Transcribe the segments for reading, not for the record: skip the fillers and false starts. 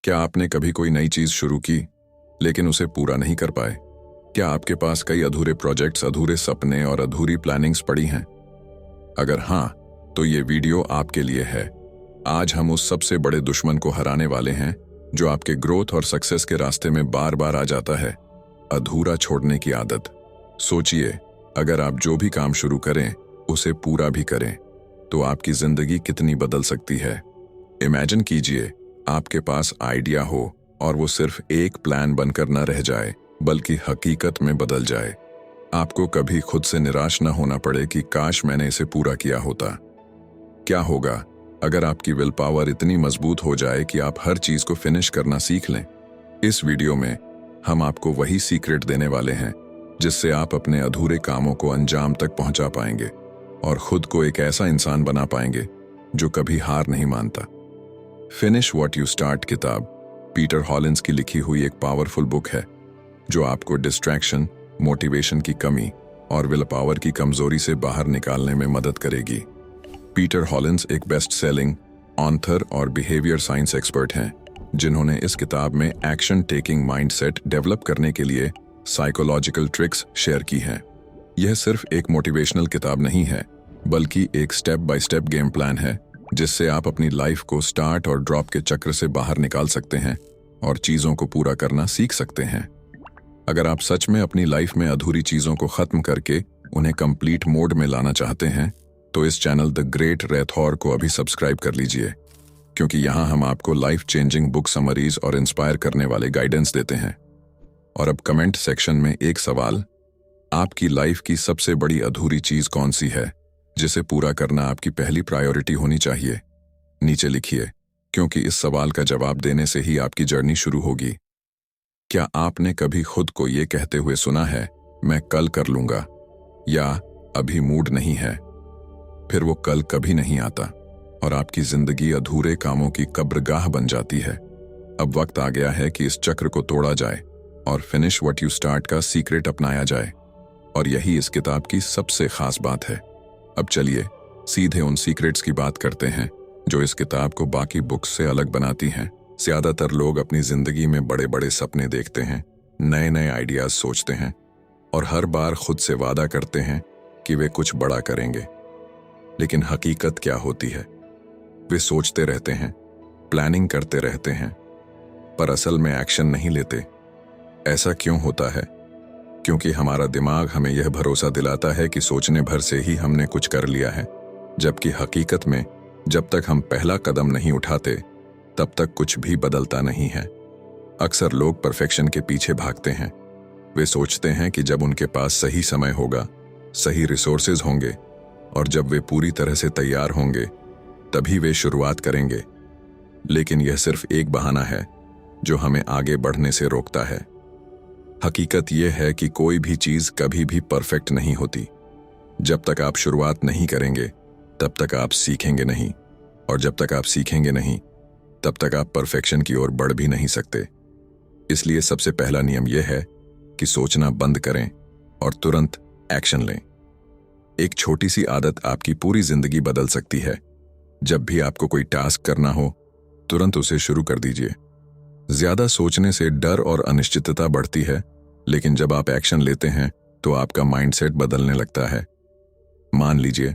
क्या आपने कभी कोई नई चीज शुरू की लेकिन उसे पूरा नहीं कर पाए? क्या आपके पास कई अधूरे प्रोजेक्ट्स, अधूरे सपने और अधूरी प्लानिंग्स पड़ी हैं? अगर हाँ, तो ये वीडियो आपके लिए है। आज हम उस सबसे बड़े दुश्मन को हराने वाले हैं जो आपके ग्रोथ और सक्सेस के रास्ते में बार बार आ जाता है, अधूरा छोड़ने की आदत। सोचिए, अगर आप जो भी काम शुरू करें उसे पूरा भी करें तो आपकी जिंदगी कितनी बदल सकती है। इमेजिन कीजिए, आपके पास आइडिया हो और वो सिर्फ एक प्लान बनकर न रह जाए बल्कि हकीकत में बदल जाए। आपको कभी खुद से निराश न होना पड़े कि काश मैंने इसे पूरा किया होता। क्या होगा अगर आपकी विल पावर इतनी मजबूत हो जाए कि आप हर चीज को फिनिश करना सीख लें? इस वीडियो में हम आपको वही सीक्रेट देने वाले हैं जिससे आप अपने अधूरे कामों को अंजाम तक पहुंचा पाएंगे और खुद को एक ऐसा इंसान बना पाएंगे जो कभी हार नहीं मानता। फिनिश व्हाट यू स्टार्ट किताब पीटर हॉलिंस की लिखी हुई एक पावरफुल बुक है जो आपको डिस्ट्रैक्शन, मोटिवेशन की कमी और विल पावर की कमजोरी से बाहर निकालने में मदद करेगी। पीटर हॉलिंस एक बेस्ट सेलिंग ऑथर और बिहेवियर साइंस एक्सपर्ट हैं जिन्होंने इस किताब में एक्शन टेकिंग माइंडसेट डेवलप करने के लिए साइकोलॉजिकल ट्रिक्स शेयर की हैं। यह सिर्फ एक मोटिवेशनल किताब नहीं है बल्कि एक step by step game plan है जिससे आप अपनी लाइफ को स्टार्ट और ड्रॉप के चक्र से बाहर निकाल सकते हैं और चीजों को पूरा करना सीख सकते हैं। अगर आप सच में अपनी लाइफ में अधूरी चीजों को खत्म करके उन्हें कंप्लीट मोड में लाना चाहते हैं तो इस चैनल द ग्रेट रेथॉर को अभी सब्सक्राइब कर लीजिए, क्योंकि यहाँ हम आपको लाइफ चेंजिंग बुक समरीज और इंस्पायर करने वाले गाइडेंस देते हैं। और अब कमेंट सेक्शन में एक सवाल, आपकी लाइफ की सबसे बड़ी अधूरी चीज कौन सी है जिसे पूरा करना आपकी पहली प्रायोरिटी होनी चाहिए? नीचे लिखिए, क्योंकि इस सवाल का जवाब देने से ही आपकी जर्नी शुरू होगी। क्या आपने कभी खुद को ये कहते हुए सुना है, मैं कल कर लूंगा, या अभी मूड नहीं है? फिर वो कल कभी नहीं आता और आपकी जिंदगी अधूरे कामों की कब्रगाह बन जाती है। अब वक्त आ गया है कि इस चक्र को तोड़ा जाए और फिनिश व्हाट यू स्टार्ट का सीक्रेट अपनाया जाए। और यही इस किताब की सबसे खास बात है। अब चलिए सीधे उन सीक्रेट्स की बात करते हैं जो इस किताब को बाकी बुक्स से अलग बनाती हैं। ज्यादातर लोग अपनी जिंदगी में बड़े बड़े सपने देखते हैं, नए नए आइडियाज सोचते हैं और हर बार खुद से वादा करते हैं कि वे कुछ बड़ा करेंगे। लेकिन हकीकत क्या होती है? वे सोचते रहते हैं, प्लानिंग करते रहते हैं, पर असल में एक्शन नहीं लेते। ऐसा क्यों होता है? क्योंकि हमारा दिमाग हमें यह भरोसा दिलाता है कि सोचने भर से ही हमने कुछ कर लिया है, जबकि हकीकत में जब तक हम पहला कदम नहीं उठाते तब तक कुछ भी बदलता नहीं है। अक्सर लोग परफेक्शन के पीछे भागते हैं। वे सोचते हैं कि जब उनके पास सही समय होगा, सही रिसोर्सेज होंगे और जब वे पूरी तरह से तैयार होंगे तभी वे शुरुआत करेंगे। लेकिन यह सिर्फ एक बहाना है जो हमें आगे बढ़ने से रोकता है। हकीकत यह है कि कोई भी चीज कभी भी परफेक्ट नहीं होती। जब तक आप शुरुआत नहीं करेंगे तब तक आप सीखेंगे नहीं, और जब तक आप सीखेंगे नहीं तब तक आप परफेक्शन की ओर बढ़ भी नहीं सकते। इसलिए सबसे पहला नियम यह है कि सोचना बंद करें और तुरंत एक्शन लें। एक छोटी सी आदत आपकी पूरी जिंदगी बदल सकती है। जब भी आपको कोई टास्क करना हो, तुरंत उसे शुरू कर दीजिए। ज्यादा सोचने से डर और अनिश्चितता बढ़ती है, लेकिन जब आप एक्शन लेते हैं तो आपका माइंडसेट बदलने लगता है। मान लीजिए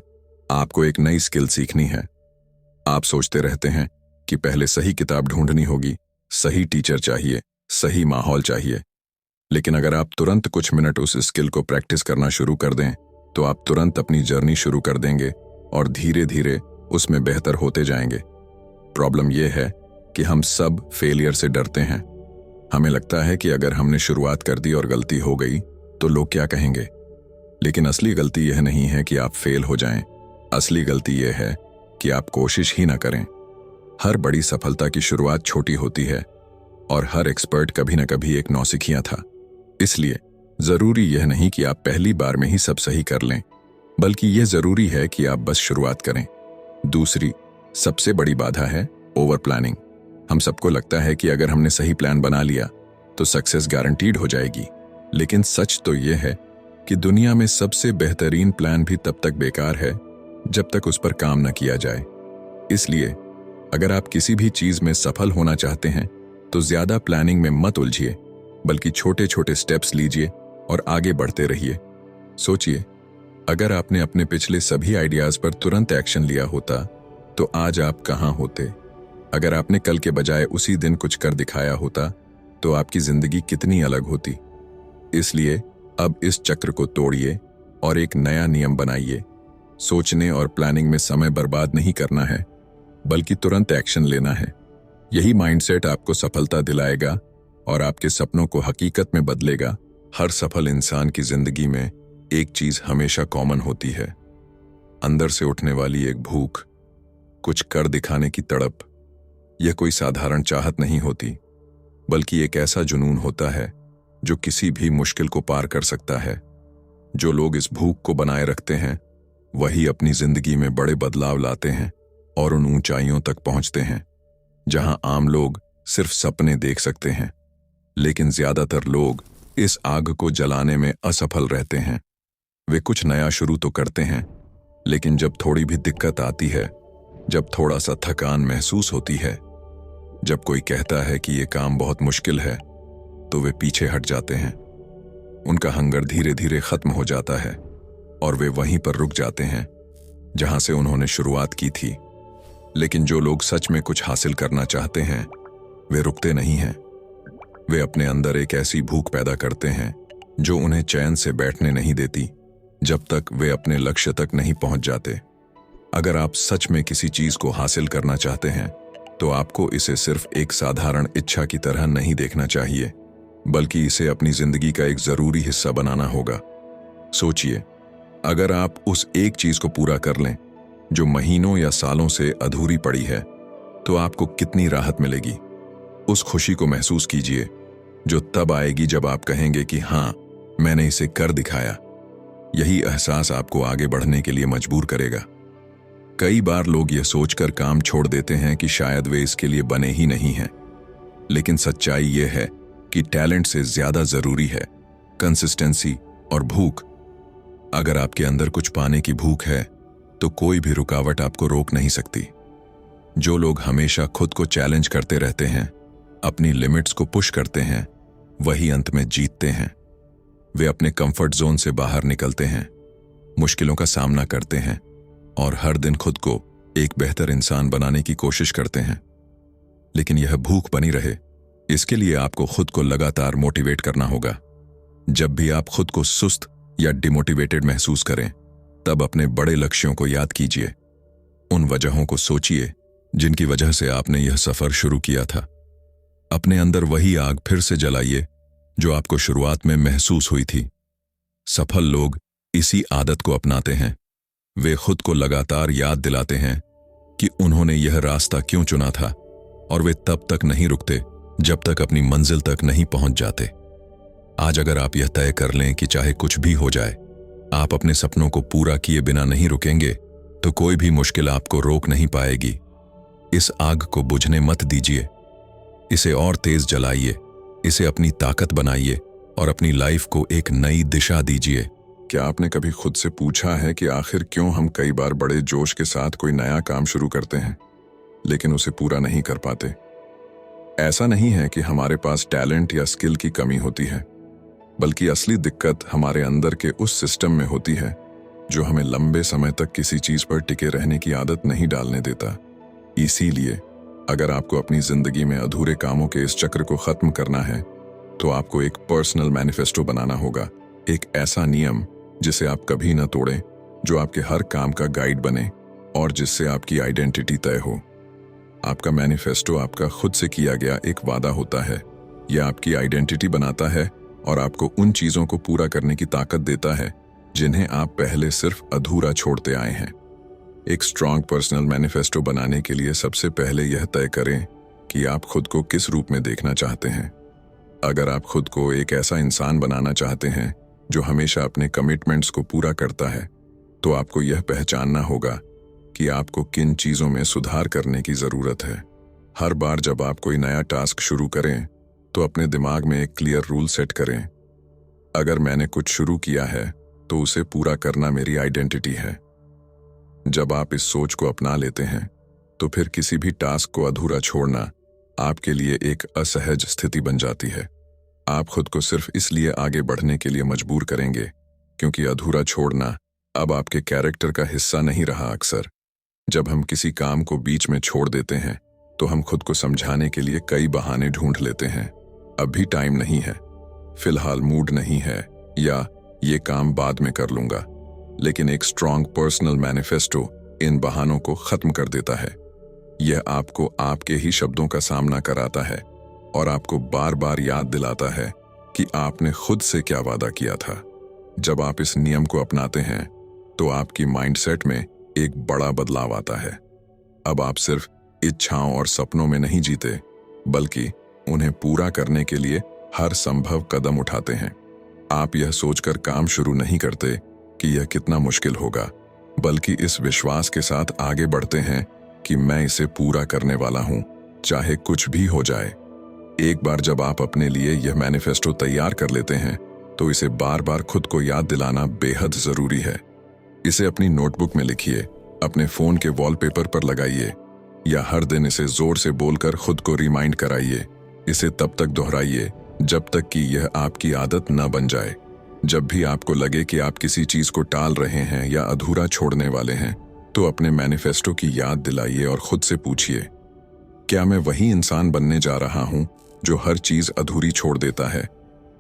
आपको एक नई स्किल सीखनी है। आप सोचते रहते हैं कि पहले सही किताब ढूंढनी होगी, सही टीचर चाहिए, सही माहौल चाहिए। लेकिन अगर आप तुरंत कुछ मिनट उस स्किल को प्रैक्टिस करना शुरू कर दें तो आप तुरंत अपनी जर्नी शुरू कर देंगे और धीरे धीरे उसमें बेहतर होते जाएंगे। प्रॉब्लम यह है कि हम सब फेलियर से डरते हैं। हमें लगता है कि अगर हमने शुरुआत कर दी और गलती हो गई तो लोग क्या कहेंगे। लेकिन असली गलती यह नहीं है कि आप फेल हो जाएं। असली गलती यह है कि आप कोशिश ही ना करें। हर बड़ी सफलता की शुरुआत छोटी होती है और हर एक्सपर्ट कभी ना कभी एक नौसिखिया था। इसलिए जरूरी यह नहीं कि आप पहली बार में ही सब सही कर लें, बल्कि यह जरूरी है कि आप बस शुरुआत करें। दूसरी सबसे बड़ी बाधा है ओवर प्लानिंग। हम सबको लगता है कि अगर हमने सही प्लान बना लिया तो सक्सेस गारंटीड हो जाएगी। लेकिन सच तो यह है कि दुनिया में सबसे बेहतरीन प्लान भी तब तक बेकार है जब तक उस पर काम न किया जाए। इसलिए अगर आप किसी भी चीज में सफल होना चाहते हैं तो ज्यादा प्लानिंग में मत उलझिए, बल्कि छोटे छोटे स्टेप्स लीजिए और आगे बढ़ते रहिए। सोचिए, अगर आपने अपने पिछले सभी आइडियाज पर तुरंत एक्शन लिया होता तो आज आप कहाँ होते? अगर आपने कल के बजाय उसी दिन कुछ कर दिखाया होता तो आपकी जिंदगी कितनी अलग होती? इसलिए अब इस चक्र को तोड़िए और एक नया नियम बनाइए। सोचने और प्लानिंग में समय बर्बाद नहीं करना है, बल्कि तुरंत एक्शन लेना है। यही माइंडसेट आपको सफलता दिलाएगा और आपके सपनों को हकीकत में बदलेगा। हर सफल इंसान की जिंदगी में एक चीज हमेशा कॉमन होती है, अंदर से उठने वाली एक भूख, कुछ कर दिखाने की तड़प। यह कोई साधारण चाहत नहीं होती, बल्कि एक ऐसा जुनून होता है जो किसी भी मुश्किल को पार कर सकता है। जो लोग इस भूख को बनाए रखते हैं वही अपनी जिंदगी में बड़े बदलाव लाते हैं और उन ऊंचाइयों तक पहुंचते हैं जहां आम लोग सिर्फ सपने देख सकते हैं। लेकिन ज्यादातर लोग इस आग को जलाने में असफल रहते हैं। वे कुछ नया शुरू तो करते हैं, लेकिन जब थोड़ी भी दिक्कत आती है, जब थोड़ा सा थकान महसूस होती है, जब कोई कहता है कि यह काम बहुत मुश्किल है, तो वे पीछे हट जाते हैं। उनका हंगर धीरे धीरे खत्म हो जाता है और वे वहीं पर रुक जाते हैं जहां से उन्होंने शुरुआत की थी। लेकिन जो लोग सच में कुछ हासिल करना चाहते हैं वे रुकते नहीं हैं। वे अपने अंदर एक ऐसी भूख पैदा करते हैं जो उन्हें चैन से बैठने नहीं देती जब तक वे अपने लक्ष्य तक नहीं पहुंच जाते। अगर आप सच में किसी चीज को हासिल करना चाहते हैं तो आपको इसे सिर्फ एक साधारण इच्छा की तरह नहीं देखना चाहिए, बल्कि इसे अपनी जिंदगी का एक जरूरी हिस्सा बनाना होगा। सोचिए, अगर आप उस एक चीज को पूरा कर लें जो महीनों या सालों से अधूरी पड़ी है, तो आपको कितनी राहत मिलेगी। उस खुशी को महसूस कीजिए जो तब आएगी जब आप कहेंगे कि हाँ, मैंने इसे कर दिखाया। यही एहसास आपको आगे बढ़ने के लिए मजबूर करेगा। कई बार लोग यह सोचकर काम छोड़ देते हैं कि शायद वे इसके लिए बने ही नहीं हैं। लेकिन सच्चाई यह है कि टैलेंट से ज्यादा जरूरी है कंसिस्टेंसी और भूख। अगर आपके अंदर कुछ पाने की भूख है तो कोई भी रुकावट आपको रोक नहीं सकती। जो लोग हमेशा खुद को चैलेंज करते रहते हैं, अपनी लिमिट्स को पुश करते हैं, वही अंत में जीतते हैं। वे अपने कंफर्ट जोन से बाहर निकलते हैं, मुश्किलों का सामना करते हैं और हर दिन खुद को एक बेहतर इंसान बनाने की कोशिश करते हैं। लेकिन यह भूख बनी रहे, इसके लिए आपको खुद को लगातार मोटिवेट करना होगा। जब भी आप खुद को सुस्त या डिमोटिवेटेड महसूस करें, तब अपने बड़े लक्ष्यों को याद कीजिए। उन वजहों को सोचिए जिनकी वजह से आपने यह सफर शुरू किया था। अपने अंदर वही आग फिर से जलाइए जो आपको शुरुआत में महसूस हुई थी। सफल लोग इसी आदत को अपनाते हैं। वे खुद को लगातार याद दिलाते हैं कि उन्होंने यह रास्ता क्यों चुना था, और वे तब तक नहीं रुकते जब तक अपनी मंजिल तक नहीं पहुंच जाते। आज अगर आप यह तय कर लें कि चाहे कुछ भी हो जाए, आप अपने सपनों को पूरा किए बिना नहीं रुकेंगे, तो कोई भी मुश्किल आपको रोक नहीं पाएगी। इस आग को बुझने मत दीजिए, इसे और तेज जलाइए, इसे अपनी ताकत बनाइए और अपनी लाइफ को एक नई दिशा दीजिए। क्या आपने कभी खुद से पूछा है कि आखिर क्यों हम कई बार बड़े जोश के साथ कोई नया काम शुरू करते हैं लेकिन उसे पूरा नहीं कर पाते? ऐसा नहीं है कि हमारे पास टैलेंट या स्किल की कमी होती है, बल्कि असली दिक्कत हमारे अंदर के उस सिस्टम में होती है जो हमें लंबे समय तक किसी चीज पर टिके रहने की आदत नहीं डालने देता। इसीलिए अगर आपको अपनी जिंदगी में अधूरे कामों के इस चक्र को खत्म करना है, तो आपको एक पर्सनल मैनिफेस्टो बनाना होगा। एक ऐसा नियम जिसे आप कभी न तोड़ें, जो आपके हर काम का गाइड बने और जिससे आपकी आइडेंटिटी तय हो। आपका मैनिफेस्टो आपका खुद से किया गया एक वादा होता है। यह आपकी आइडेंटिटी बनाता है और आपको उन चीजों को पूरा करने की ताकत देता है जिन्हें आप पहले सिर्फ अधूरा छोड़ते आए हैं। एक स्ट्रॉन्ग पर्सनल मैनिफेस्टो बनाने के लिए सबसे पहले यह तय करें कि आप खुद को किस रूप में देखना चाहते हैं। अगर आप खुद को एक ऐसा इंसान बनाना चाहते हैं जो हमेशा अपने कमिटमेंट्स को पूरा करता है, तो आपको यह पहचानना होगा कि आपको किन चीजों में सुधार करने की जरूरत है। हर बार जब आप कोई नया टास्क शुरू करें, तो अपने दिमाग में एक क्लियर रूल सेट करें। अगर मैंने कुछ शुरू किया है तो उसे पूरा करना मेरी आइडेंटिटी है। जब आप इस सोच को अपना लेते हैं, तो फिर किसी भी टास्क को अधूरा छोड़ना आपके लिए एक असहज स्थिति बन जाती है। आप खुद को सिर्फ इसलिए आगे बढ़ने के लिए मजबूर करेंगे क्योंकि अधूरा छोड़ना अब आपके कैरेक्टर का हिस्सा नहीं रहा। अक्सर जब हम किसी काम को बीच में छोड़ देते हैं तो हम खुद को समझाने के लिए कई बहाने ढूंढ लेते हैं। अभी टाइम नहीं है, फिलहाल मूड नहीं है, या ये काम बाद में कर लूंगा। लेकिन एक स्ट्रॉन्ग पर्सनल मैनिफेस्टो इन बहानों को खत्म कर देता है। यह आपको आपके ही शब्दों का सामना कराता है और आपको बार बार याद दिलाता है कि आपने खुद से क्या वादा किया था। जब आप इस नियम को अपनाते हैं तो आपकी माइंडसेट में एक बड़ा बदलाव आता है। अब आप सिर्फ इच्छाओं और सपनों में नहीं जीते, बल्कि उन्हें पूरा करने के लिए हर संभव कदम उठाते हैं। आप यह सोचकर काम शुरू नहीं करते कि यह कितना मुश्किल होगा, बल्कि इस विश्वास के साथ आगे बढ़ते हैं कि मैं इसे पूरा करने वाला हूं, चाहे कुछ भी हो जाए। एक बार जब आप अपने लिए यह मैनिफेस्टो तैयार कर लेते हैं तो इसे बार बार खुद को याद दिलाना बेहद जरूरी है। इसे अपनी नोटबुक में लिखिए, अपने फोन के वॉलपेपर पर लगाइए, या हर दिन इसे जोर से बोलकर खुद को रिमाइंड कराइए। इसे तब तक दोहराइए जब तक कि यह आपकी आदत न बन जाए। जब भी आपको लगे कि आप किसी चीज को टाल रहे हैं या अधूरा छोड़ने वाले हैं, तो अपने मैनिफेस्टो की याद दिलाइए और खुद से पूछिए, क्या मैं वही इंसान बनने जा रहा हूं जो हर चीज अधूरी छोड़ देता है,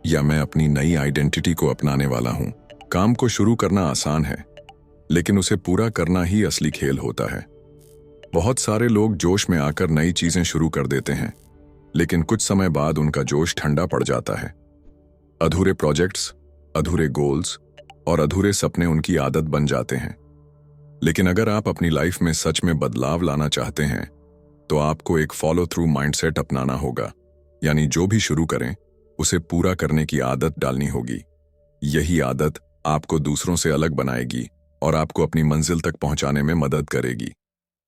या मैं अपनी नई आइडेंटिटी को अपनाने वाला हूं। काम को शुरू करना आसान है, लेकिन उसे पूरा करना ही असली खेल होता है। बहुत सारे लोग जोश में आकर नई चीजें शुरू कर देते हैं, लेकिन कुछ समय बाद उनका जोश ठंडा पड़ जाता है। अधूरे प्रोजेक्ट्स, अधूरे गोल्स और अधूरे सपने उनकी आदत बन जाते हैं। लेकिन अगर आप अपनी लाइफ में सच में बदलाव लाना चाहते हैं तो आपको एक फॉलो थ्रू माइंडसेट अपनाना होगा, यानी जो भी शुरू करें उसे पूरा करने की आदत डालनी होगी। यही आदत आपको दूसरों से अलग बनाएगी और आपको अपनी मंजिल तक पहुंचाने में मदद करेगी।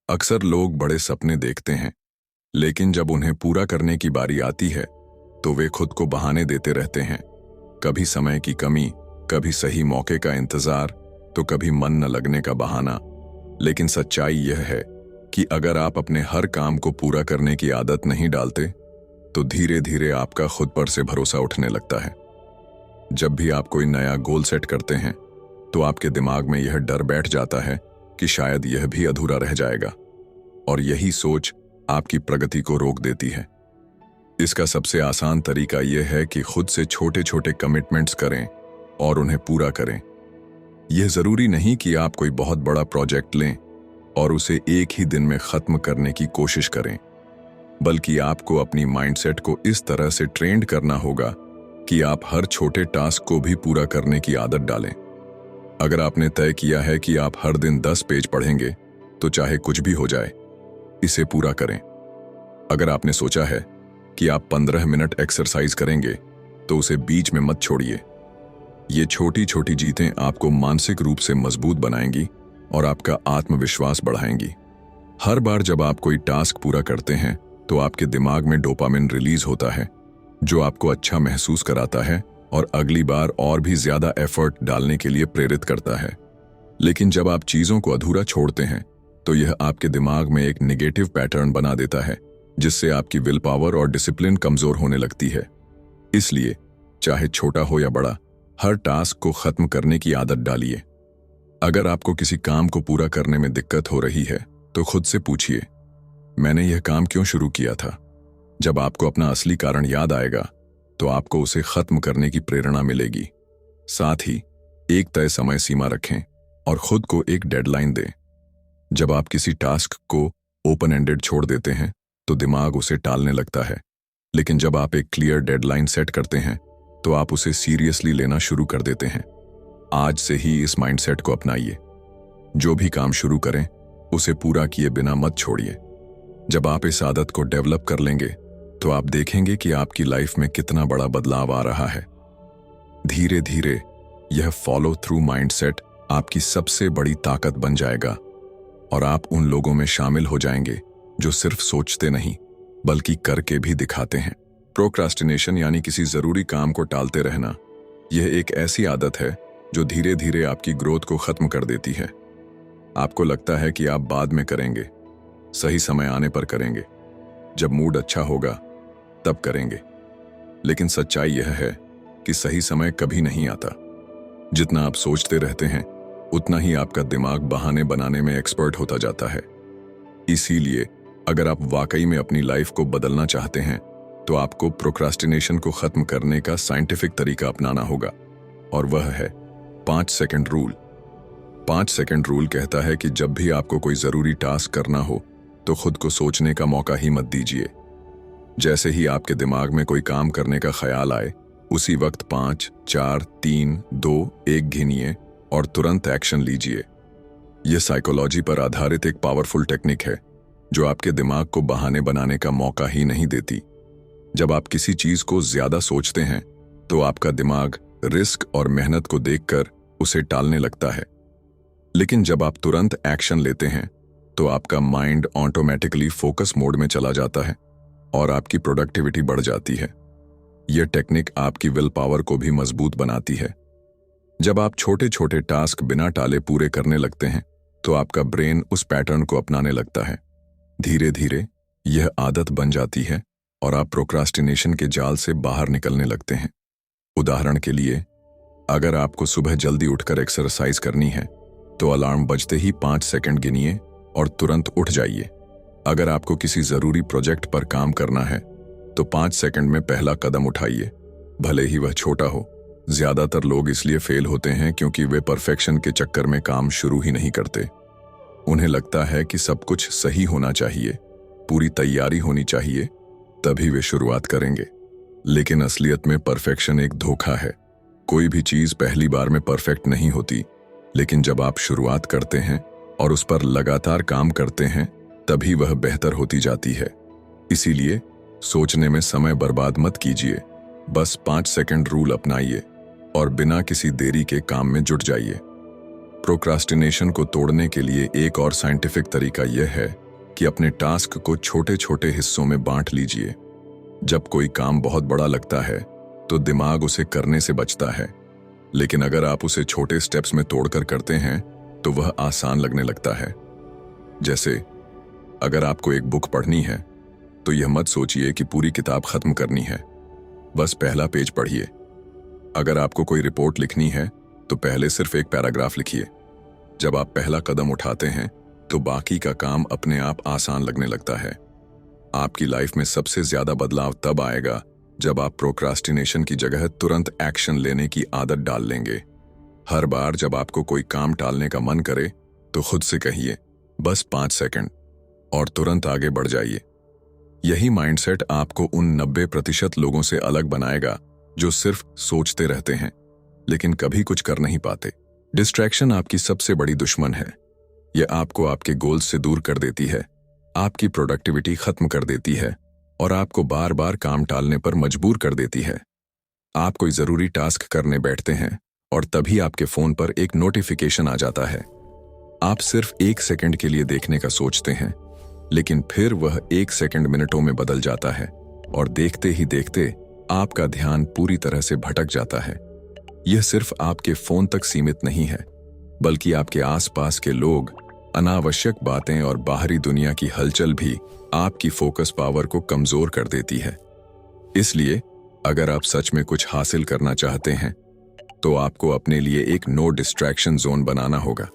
अक्सर लोग बड़े सपने देखते हैं, लेकिन जब उन्हें पूरा करने की बारी आती है तो वे खुद को बहाने देते रहते हैं। कभी समय की कमी, कभी सही मौके का इंतजार, तो कभी मन न लगने का बहाना। लेकिन सच्चाई यह है कि अगर आप अपने हर काम को पूरा करने की आदत नहीं डालते तो धीरे धीरे आपका खुद पर से भरोसा उठने लगता है। जब भी आप कोई नया गोल सेट करते हैं तो आपके दिमाग में यह डर बैठ जाता है कि शायद यह भी अधूरा रह जाएगा, और यही सोच आपकी प्रगति को रोक देती है। इसका सबसे आसान तरीका यह है कि खुद से छोटे छोटे कमिटमेंट्स करें और उन्हें पूरा करें। यह जरूरी नहीं कि आप कोई बहुत बड़ा प्रोजेक्ट लें और उसे एक ही दिन में खत्म करने की कोशिश करें, बल्कि आपको अपनी माइंडसेट को इस तरह से ट्रेंड करना होगा कि आप हर छोटे टास्क को भी पूरा करने की आदत डालें। अगर आपने तय किया है कि आप हर दिन 10 पेज पढ़ेंगे, तो चाहे कुछ भी हो जाए, इसे पूरा करें। अगर आपने सोचा है कि आप 15 मिनट एक्सरसाइज करेंगे, तो उसे बीच में मत छोड़िए। ये छोटी छोटी जीतें आपको मानसिक रूप से मजबूत बनाएंगी और आपका आत्मविश्वास बढ़ाएंगी। हर बार जब आप कोई टास्क पूरा करते हैं तो आपके दिमाग में डोपामिन रिलीज होता है, जो आपको अच्छा महसूस कराता है और अगली बार और भी ज्यादा एफर्ट डालने के लिए प्रेरित करता है। लेकिन जब आप चीजों को अधूरा छोड़ते हैं तो यह आपके दिमाग में एक नेगेटिव पैटर्न बना देता है, जिससे आपकी विल पावर और डिसिप्लिन कमजोर होने लगती है। इसलिए चाहे छोटा हो या बड़ा, हर टास्क को खत्म करने की आदत डालिए। अगर आपको किसी काम को पूरा करने में दिक्कत हो रही है तो खुद से पूछिए, मैंने यह काम क्यों शुरू किया था। जब आपको अपना असली कारण याद आएगा तो आपको उसे खत्म करने की प्रेरणा मिलेगी। साथ ही एक तय समय सीमा रखें और खुद को एक डेडलाइन दें। जब आप किसी टास्क को ओपन एंडेड छोड़ देते हैं तो दिमाग उसे टालने लगता है, लेकिन जब आप एक क्लियर डेडलाइन सेट करते हैं तो आप उसे सीरियसली लेना शुरू कर देते हैं। आज से ही इस माइंडसेट को अपनाइए। जो भी काम शुरू करें उसे पूरा किए बिना मत छोड़िए। जब आप इस आदत को डेवलप कर लेंगे तो आप देखेंगे कि आपकी लाइफ में कितना बड़ा बदलाव आ रहा है। धीरे धीरे यह फॉलो थ्रू माइंडसेट आपकी सबसे बड़ी ताकत बन जाएगा और आप उन लोगों में शामिल हो जाएंगे जो सिर्फ सोचते नहीं बल्कि करके भी दिखाते हैं। प्रोक्रास्टिनेशन यानी किसी जरूरी काम को टालते रहना, यह एक ऐसी आदत है जो धीरे धीरे आपकी ग्रोथ को खत्म कर देती है। आपको लगता है कि आप बाद में करेंगे, सही समय आने पर करेंगे, जब मूड अच्छा होगा तब करेंगे। लेकिन सच्चाई यह है कि सही समय कभी नहीं आता। जितना आप सोचते रहते हैं उतना ही आपका दिमाग बहाने बनाने में एक्सपर्ट होता जाता है। इसीलिए अगर आप वाकई में अपनी लाइफ को बदलना चाहते हैं तो आपको प्रोक्रास्टिनेशन को खत्म करने का साइंटिफिक तरीका अपनाना होगा, और वह है 5 सेकंड रूल। 5 सेकंड रूल कहता है कि जब भी आपको कोई जरूरी टास्क करना हो तो खुद को सोचने का मौका ही मत दीजिए। जैसे ही आपके दिमाग में कोई काम करने का ख्याल आए उसी वक्त 5, 4, 3, 2, 1 गिनिए और तुरंत एक्शन लीजिए। यह साइकोलॉजी पर आधारित एक पावरफुल टेक्निक है जो आपके दिमाग को बहाने बनाने का मौका ही नहीं देती। जब आप किसी चीज को ज्यादा सोचते हैं तो आपका दिमाग रिस्क और मेहनत को देखकर उसे टालने लगता है, लेकिन जब आप तुरंत एक्शन लेते हैं तो आपका माइंड ऑटोमेटिकली फोकस मोड में चला जाता है और आपकी प्रोडक्टिविटी बढ़ जाती है। यह टेक्निक आपकी विल पावर को भी मजबूत बनाती है। जब आप छोटे छोटे टास्क बिना टाले पूरे करने लगते हैं तो आपका ब्रेन उस पैटर्न को अपनाने लगता है। धीरे धीरे यह आदत बन जाती है और आप प्रोक्रास्टिनेशन के जाल से बाहर निकलने लगते हैं। उदाहरण के लिए, अगर आपको सुबह जल्दी उठकर एक्सरसाइज करनी है तो अलार्म बजते ही 5 सेकंड गिनिए और तुरंत उठ जाइए। अगर आपको किसी जरूरी प्रोजेक्ट पर काम करना है तो 5 सेकंड में पहला कदम उठाइए, भले ही वह छोटा हो। ज्यादातर लोग इसलिए फेल होते हैं क्योंकि वे परफेक्शन के चक्कर में काम शुरू ही नहीं करते। उन्हें लगता है कि सब कुछ सही होना चाहिए, पूरी तैयारी होनी चाहिए, तभी वे शुरुआत करेंगे। लेकिन असलियत में परफेक्शन एक धोखा है। कोई भी चीज पहली बार में परफेक्ट नहीं होती, लेकिन जब आप शुरुआत करते हैं और उस पर लगातार काम करते हैं तभी वह बेहतर होती जाती है। इसीलिए सोचने में समय बर्बाद मत कीजिए, बस 5 सेकंड रूल अपनाइए और बिना किसी देरी के काम में जुट जाइए। प्रोक्रास्टिनेशन को तोड़ने के लिए एक और साइंटिफिक तरीका यह है कि अपने टास्क को छोटे छोटे हिस्सों में बांट लीजिए। जब कोई काम बहुत बड़ा लगता है तो दिमाग उसे करने से बचता है, लेकिन अगर आप उसे छोटे स्टेप्स में तोड़कर करते हैं तो वह आसान लगने लगता है। जैसे अगर आपको एक बुक पढ़नी है तो यह मत सोचिए कि पूरी किताब खत्म करनी है, बस पहला पेज पढ़िए। अगर आपको कोई रिपोर्ट लिखनी है तो पहले सिर्फ एक पैराग्राफ लिखिए। जब आप पहला कदम उठाते हैं तो बाकी का काम अपने आप आसान लगने लगता है। आपकी लाइफ में सबसे ज्यादा बदलाव तब आएगा जब आप प्रोक्रास्टिनेशन की जगह तुरंत एक्शन लेने की आदत डाल लेंगे। हर बार जब आपको कोई काम टालने का मन करे तो खुद से कहिए बस 5 सेकंड और तुरंत आगे बढ़ जाइए। यही माइंडसेट आपको उन 90% लोगों से अलग बनाएगा जो सिर्फ सोचते रहते हैं लेकिन कभी कुछ कर नहीं पाते। डिस्ट्रैक्शन आपकी सबसे बड़ी दुश्मन है। यह आपको आपके गोल्स से दूर कर देती है, आपकी प्रोडक्टिविटी खत्म कर देती है और आपको बार बार काम टालने पर मजबूर कर देती है। आप कोई जरूरी टास्क करने बैठते हैं और तभी आपके फोन पर एक नोटिफिकेशन आ जाता है। आप सिर्फ 1 सेकंड के लिए देखने का सोचते हैं, लेकिन फिर वह 1 सेकंड मिनटों में बदल जाता है और देखते ही देखते आपका ध्यान पूरी तरह से भटक जाता है। यह सिर्फ आपके फोन तक सीमित नहीं है, बल्कि आपके आसपास के लोग, अनावश्यक बातें और बाहरी दुनिया की हलचल भी आपकी फोकस पावर को कमजोर कर देती है। इसलिए अगर आप सच में कुछ हासिल करना चाहते हैं तो आपको अपने लिए एक नो डिस्ट्रैक्शन जोन बनाना होगा।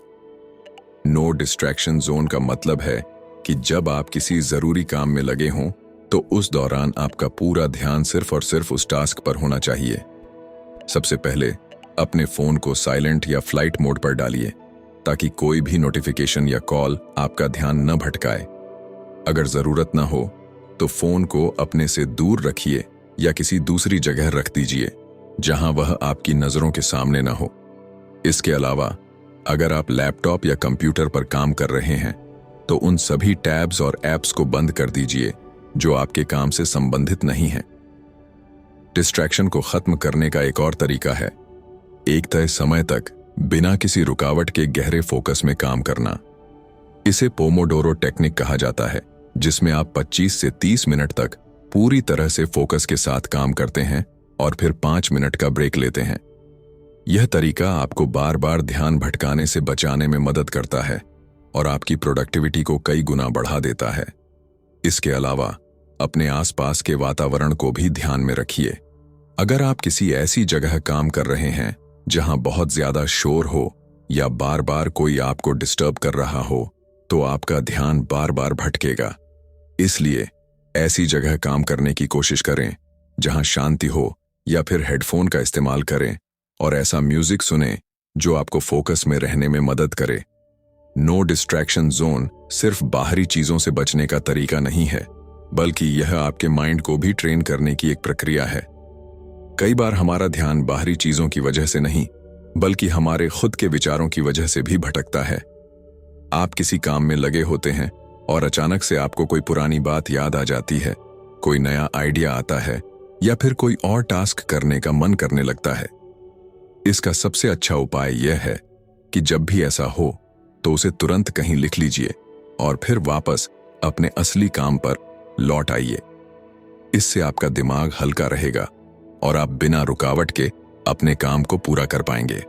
नो डिस्ट्रैक्शन जोन का मतलब है कि जब आप किसी जरूरी काम में लगे हों तो उस दौरान आपका पूरा ध्यान सिर्फ और सिर्फ उस टास्क पर होना चाहिए। सबसे पहले अपने फोन को साइलेंट या फ्लाइट मोड पर डालिए ताकि कोई भी नोटिफिकेशन या कॉल आपका ध्यान न भटकाए। अगर जरूरत ना हो तो फोन को अपने से दूर रखिए या किसी दूसरी जगह रख दीजिए जहां वह आपकी नजरों के सामने ना हो। इसके अलावा अगर आप लैपटॉप या कंप्यूटर पर काम कर रहे हैं तो उन सभी टैब्स और ऐप्स को बंद कर दीजिए जो आपके काम से संबंधित नहीं हैं। डिस्ट्रैक्शन को खत्म करने का एक और तरीका है एक तय समय तक बिना किसी रुकावट के गहरे फोकस में काम करना। इसे पोमोडोरो टेक्निक कहा जाता है, जिसमें आप 25 से 30 मिनट तक पूरी तरह से फोकस के साथ काम करते हैं और फिर 5 मिनट का ब्रेक लेते हैं। यह तरीका आपको बार बार ध्यान भटकाने से बचाने में मदद करता है और आपकी प्रोडक्टिविटी को कई गुना बढ़ा देता है। इसके अलावा अपने आसपास के वातावरण को भी ध्यान में रखिए। अगर आप किसी ऐसी जगह काम कर रहे हैं जहां बहुत ज्यादा शोर हो या बार बार कोई आपको डिस्टर्ब कर रहा हो, तो आपका ध्यान बार बार भटकेगा। इसलिए ऐसी जगह काम करने की कोशिश करें जहां शांति हो, या फिर हेडफोन का इस्तेमाल करें और ऐसा म्यूजिक सुनें जो आपको फोकस में रहने में मदद करे। नो डिस्ट्रैक्शन जोन सिर्फ बाहरी चीजों से बचने का तरीका नहीं है, बल्कि यह आपके माइंड को भी ट्रेन करने की एक प्रक्रिया है। कई बार हमारा ध्यान बाहरी चीजों की वजह से नहीं, बल्कि हमारे खुद के विचारों की वजह से भी भटकता है। आप किसी काम में लगे होते हैं और अचानक से आपको कोई पुरानी बात याद आ जाती है, कोई नया आइडिया आता है, या फिर कोई और टास्क करने का मन करने लगता है। इसका सबसे अच्छा उपाय यह है कि जब भी ऐसा हो तो उसे तुरंत कहीं लिख लीजिए और फिर वापस अपने असली काम पर लौट आइए। इससे आपका दिमाग हल्का रहेगा और आप बिना रुकावट के अपने काम को पूरा कर पाएंगे।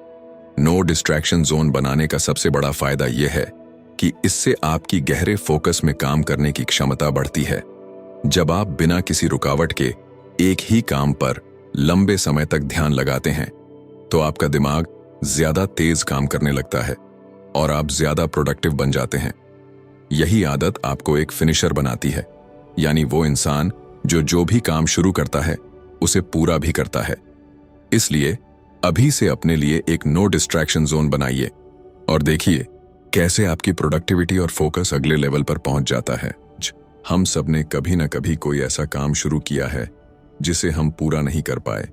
नो डिस्ट्रैक्शन जोन बनाने का सबसे बड़ा फायदा यह है कि इससे आपकी गहरे फोकस में काम करने की क्षमता बढ़ती है। जब आप बिना किसी रुकावट के एक ही काम पर लंबे समय तक ध्यान लगाते हैं, तो आपका दिमाग ज्यादा तेज काम करने लगता है और आप ज्यादा प्रोडक्टिव बन जाते हैं। यही आदत आपको एक फिनिशर बनाती है, यानी वो इंसान जो भी काम शुरू करता है उसे पूरा भी करता है। इसलिए अभी से अपने लिए एक नो डिस्ट्रैक्शन जोन बनाइए और देखिए कैसे आपकी प्रोडक्टिविटी और फोकस अगले लेवल पर पहुंच जाता है। हम सब ने कभी ना कभी कोई ऐसा काम शुरू किया है जिसे हम पूरा नहीं कर पाए।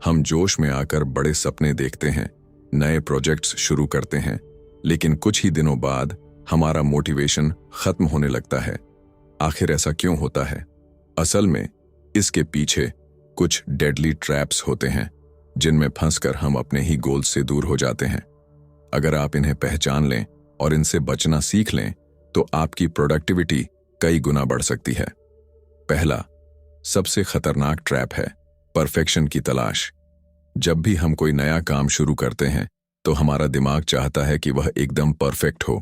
हम जोश में आकर बड़े सपने देखते हैं, नए प्रोजेक्ट्स शुरू करते हैं, लेकिन कुछ ही दिनों बाद हमारा मोटिवेशन खत्म होने लगता है। आखिर ऐसा क्यों होता है? असल में इसके पीछे कुछ डेडली ट्रैप्स होते हैं जिनमें फंसकर हम अपने ही गोल्स से दूर हो जाते हैं। अगर आप इन्हें पहचान लें और इनसे बचना सीख लें तो आपकी प्रोडक्टिविटी कई गुना बढ़ सकती है। पहला सबसे खतरनाक ट्रैप है परफेक्शन की तलाश। जब भी हम कोई नया काम शुरू करते हैं तो हमारा दिमाग चाहता है कि वह एकदम परफेक्ट हो।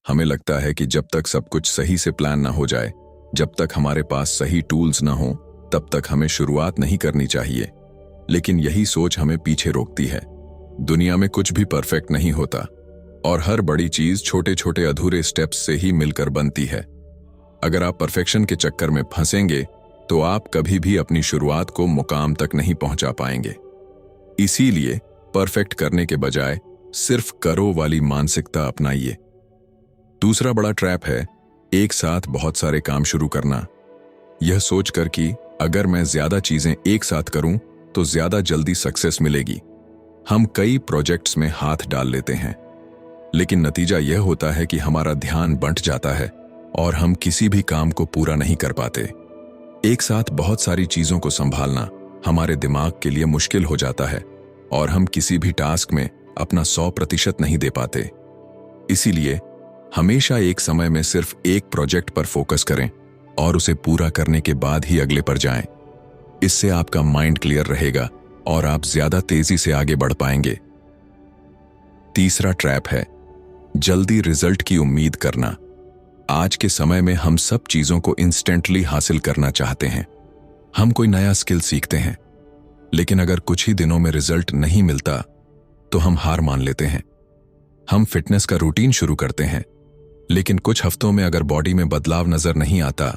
हमें लगता है कि जब तक सब कुछ सही से प्लान ना हो जाए, जब तक हमारे पास सही टूल्स ना हो, तब तक हमें शुरुआत नहीं करनी चाहिए। लेकिन यही सोच हमें पीछे रोकती है। दुनिया में कुछ भी परफेक्ट नहीं होता और हर बड़ी चीज छोटे छोटे अधूरे स्टेप्स से ही मिलकर बनती है। अगर आप परफेक्शन के चक्कर में फंसेंगे तो आप कभी भी अपनी शुरुआत को मुकाम तक नहीं पहुंचा पाएंगे। इसीलिए परफेक्ट करने के बजाय सिर्फ करो वाली मानसिकता अपनाइए। दूसरा बड़ा ट्रैप है एक साथ बहुत सारे काम शुरू करना। यह सोचकर कि अगर मैं ज्यादा चीजें एक साथ करूं तो ज्यादा जल्दी सक्सेस मिलेगी, हम कई प्रोजेक्ट्स में हाथ डाल लेते हैं, लेकिन नतीजा यह होता है कि हमारा ध्यान बंट जाता है और हम किसी भी काम को पूरा नहीं कर पाते। एक साथ बहुत सारी चीजों को संभालना हमारे दिमाग के लिए मुश्किल हो जाता है और हम किसी भी टास्क में अपना 100% नहीं दे पाते। इसीलिए हमेशा एक समय में सिर्फ एक प्रोजेक्ट पर फोकस करें और उसे पूरा करने के बाद ही अगले पर जाएं। इससे आपका माइंड क्लियर रहेगा और आप ज्यादा तेजी से आगे बढ़ पाएंगे। तीसरा ट्रैप है जल्दी रिजल्ट की उम्मीद करना। आज के समय में हम सब चीजों को इंस्टेंटली हासिल करना चाहते हैं। हम कोई नया स्किल सीखते हैं, लेकिन अगर कुछ ही दिनों में रिजल्ट नहीं मिलता तो हम हार मान लेते हैं। हम फिटनेस का रूटीन शुरू करते हैं, लेकिन कुछ हफ्तों में अगर बॉडी में बदलाव नजर नहीं आता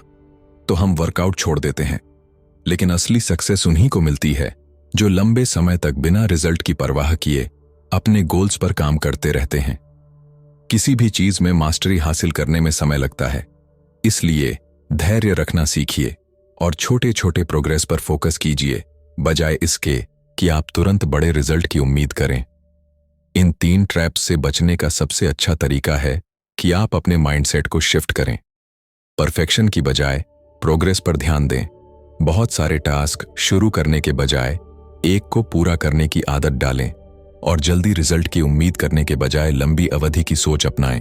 तो हम वर्कआउट छोड़ देते हैं। लेकिन असली सक्सेस उन्हीं को मिलती है जो लंबे समय तक बिना रिजल्ट की परवाह किए अपने गोल्स पर काम करते रहते हैं। किसी भी चीज में मास्टरी हासिल करने में समय लगता है, इसलिए धैर्य रखना सीखिए और छोटे छोटे प्रोग्रेस पर फोकस कीजिए, बजाय इसके कि आप तुरंत बड़े रिजल्ट की उम्मीद करें। इन 3 ट्रैप्स से बचने का सबसे अच्छा तरीका है कि आप अपने माइंडसेट को शिफ्ट करें। परफेक्शन की बजाय प्रोग्रेस पर ध्यान दें। बहुत सारे टास्क शुरू करने के बजाय एक को पूरा करने की आदत डालें और जल्दी रिजल्ट की उम्मीद करने के बजाय लंबी अवधि की सोच अपनाएं।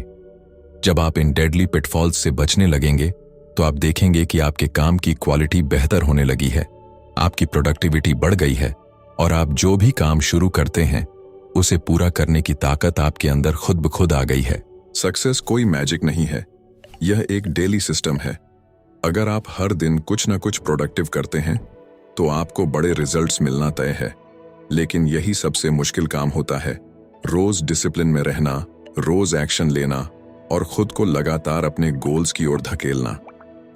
जब आप इन डेडली पिटफॉल्स से बचने लगेंगे तो आप देखेंगे कि आपके काम की क्वालिटी बेहतर होने लगी है, आपकी प्रोडक्टिविटी बढ़ गई है और आप जो भी काम शुरू करते हैं उसे पूरा करने की ताकत आपके अंदर खुद ब खुद आ गई है। सक्सेस कोई मैजिक नहीं है, यह एक डेली सिस्टम है। अगर आप हर दिन कुछ न कुछ प्रोडक्टिव करते हैं तो आपको बड़े रिजल्ट्स मिलना तय है। लेकिन यही सबसे मुश्किल काम होता है, रोज डिसिप्लिन में रहना, रोज एक्शन लेना और खुद को लगातार अपने गोल्स की ओर धकेलना।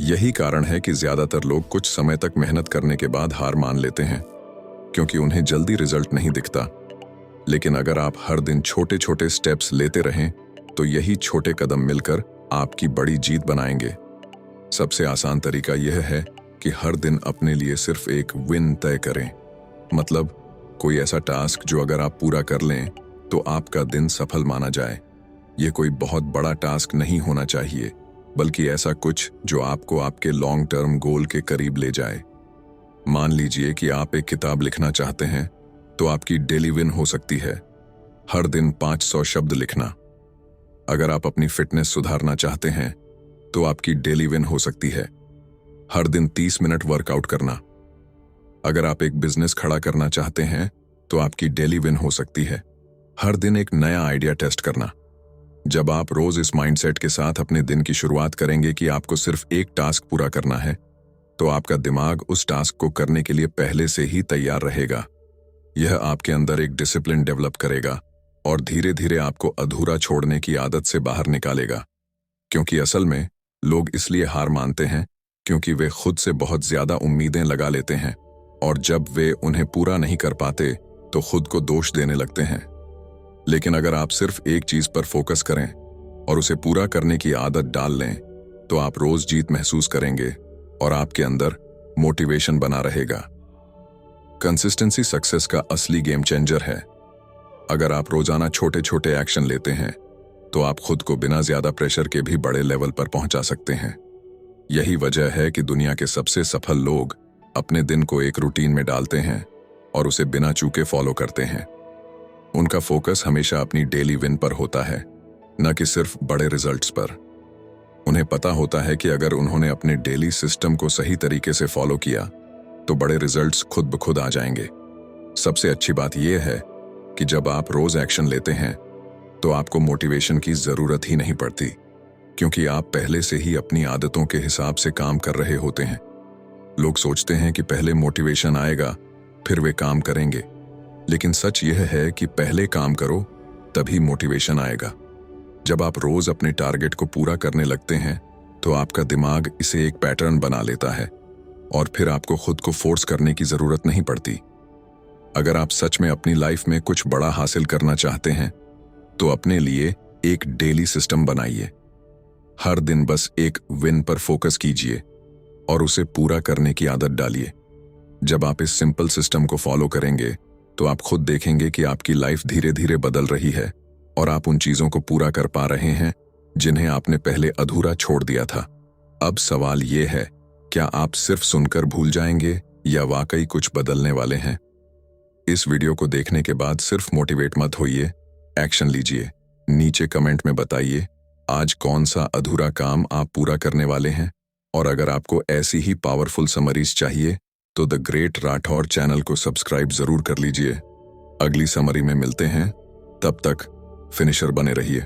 यही कारण है कि ज्यादातर लोग कुछ समय तक मेहनत करने के बाद हार मान लेते हैं, क्योंकि उन्हें जल्दी रिजल्ट नहीं दिखता। लेकिन अगर आप हर दिन छोटे छोटे स्टेप्स लेते रहें तो यही छोटे कदम मिलकर आपकी बड़ी जीत बनाएंगे। सबसे आसान तरीका यह है कि हर दिन अपने लिए सिर्फ एक विन तय करें। मतलब कोई ऐसा टास्क जो अगर आप पूरा कर लें तो आपका दिन सफल माना जाए। यह कोई बहुत बड़ा टास्क नहीं होना चाहिए, बल्कि ऐसा कुछ जो आपको आपके लॉन्ग टर्म गोल के करीब ले जाए। मान लीजिए कि आप एक किताब लिखना चाहते हैं, तो आपकी डेली विन हो सकती है हर दिन 500 शब्द लिखना। अगर आप अपनी फिटनेस सुधारना चाहते हैं तो आपकी डेली विन हो सकती है हर दिन 30 मिनट वर्कआउट करना। अगर आप एक बिजनेस खड़ा करना चाहते हैं तो आपकी डेली विन हो सकती है हर दिन एक नया आइडिया टेस्ट करना। जब आप रोज इस माइंडसेट के साथ अपने दिन की शुरुआत करेंगे कि आपको सिर्फ एक टास्क पूरा करना है, तो आपका दिमाग उस टास्क को करने के लिए पहले से ही तैयार रहेगा। यह आपके अंदर एक डिसिप्लिन डेवलप करेगा और धीरे धीरे आपको अधूरा छोड़ने की आदत से बाहर निकालेगा। क्योंकि असल में लोग इसलिए हार मानते हैं क्योंकि वे खुद से बहुत ज्यादा उम्मीदें लगा लेते हैं, और जब वे उन्हें पूरा नहीं कर पाते तो खुद को दोष देने लगते हैं। लेकिन अगर आप सिर्फ एक चीज पर फोकस करें और उसे पूरा करने की आदत डाल लें, तो आप रोज जीत महसूस करेंगे और आपके अंदर मोटिवेशन बना रहेगा। कंसिस्टेंसी सक्सेस का असली गेम चेंजर है। अगर आप रोजाना छोटे छोटे एक्शन लेते हैं तो आप खुद को बिना ज्यादा प्रेशर के भी बड़े लेवल पर पहुंचा सकते हैं। यही वजह है कि दुनिया के सबसे सफल लोग अपने दिन को एक रूटीन में डालते हैं और उसे बिना चूके फॉलो करते हैं। उनका फोकस हमेशा अपनी डेली विन पर होता है, न कि सिर्फ बड़े रिजल्ट्स पर। उन्हें पता होता है कि अगर उन्होंने अपने डेली सिस्टम को सही तरीके से फॉलो किया तो बड़े रिजल्ट्स खुद ब खुद आ जाएंगे। सबसे अच्छी बात यह है कि जब आप रोज एक्शन लेते हैं तो आपको मोटिवेशन की जरूरत ही नहीं पड़ती, क्योंकि आप पहले से ही अपनी आदतों के हिसाब से काम कर रहे होते हैं। लोग सोचते हैं कि पहले मोटिवेशन आएगा फिर वे काम करेंगे, लेकिन सच यह है कि पहले काम करो तभी मोटिवेशन आएगा। जब आप रोज अपने टारगेट को पूरा करने लगते हैं तो आपका दिमाग इसे एक पैटर्न बना लेता है और फिर आपको खुद को फोर्स करने की जरूरत नहीं पड़ती। अगर आप सच में अपनी लाइफ में कुछ बड़ा हासिल करना चाहते हैं तो अपने लिए एक डेली सिस्टम बनाइए। हर दिन बस एक विन पर फोकस कीजिए और उसे पूरा करने की आदत डालिए। जब आप इस सिंपल सिस्टम को फॉलो करेंगे तो आप खुद देखेंगे कि आपकी लाइफ धीरे धीरे बदल रही है और आप उन चीजों को पूरा कर पा रहे हैं जिन्हें आपने पहले अधूरा छोड़ दिया था। अब सवाल यह है, क्या आप सिर्फ सुनकर भूल जाएंगे या वाकई कुछ बदलने वाले हैं? इस वीडियो को देखने के बाद सिर्फ मोटिवेट मत होइए, एक्शन लीजिए। नीचे कमेंट में बताइए आज कौन सा अधूरा काम आप पूरा करने वाले हैं। और अगर आपको ऐसी ही पावरफुल समरीज चाहिए तो द ग्रेट राठौर चैनल को सब्सक्राइब जरूर कर लीजिए। अगली समरी में मिलते हैं, तब तक फिनिशर बने रहिए।